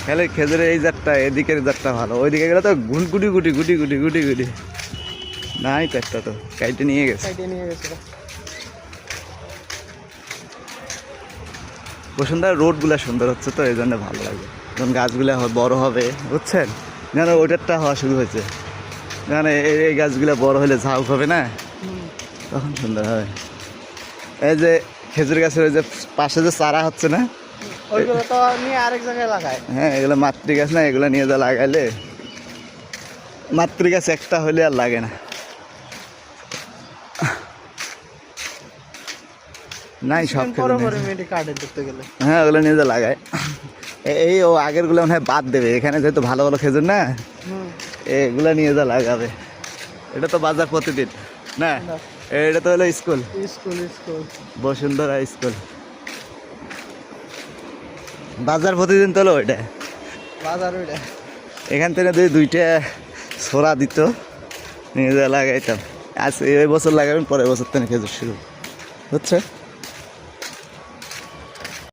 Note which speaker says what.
Speaker 1: খালি খেজুরের এই জাতটা, এদিকের জাতটা ভালো, ওইদিকে গেলে তো গুটি গুটি গুটি গুটি গুটি গুটি। নাই তো একটা তো কাইটে নিয়ে গেছে। বসুন্ধরা রোডগুলো সুন্দর হচ্ছে তো এই জন্য ভালো লাগে, যখন গাছগুলো বড় হবে বুঝছেন, যেন ওইটারটা হওয়া শুরু হয়েছে, যেন এই গাছগুলো বড় হলে ঝাউক হবে না, তখন সুন্দর হবে। এই যে খেজুর গাছের ওই যে পাশে যে চারা হচ্ছে না,
Speaker 2: ওইগুলো তো নিয়ে আরেক জায়গায় লাগায়।
Speaker 1: হ্যাঁ এগুলো মাতৃ গাছ না, এগুলো নিয়ে যা লাগাইলে, মাতৃ গাছ একটা হলে আর লাগে না। নাই সব হ্যাঁ ওগুলো নিয়ে যা লাগায়। এই ও আগেরগুলো মনে হয় বাদ দেবে, এখানে যেহেতু ভালো ভালো খেজুর না, এগুলো নিয়ে যা লাগাবে। এটা তো বাজার প্রতিদিন না, এটা তো হলো স্কুল, বসুন্ধরা স্কুল, বাজার প্রতিদিন তো হলো ওইটা
Speaker 2: বাজার। ওইটা
Speaker 1: এখান থেকে যদি 2টা ছোড়া দিত নিয়ে যা লাগাইতাম। আজ এই বছর লাগাবেন, পরের বছর থেকে খেজুর শুরু হচ্ছে।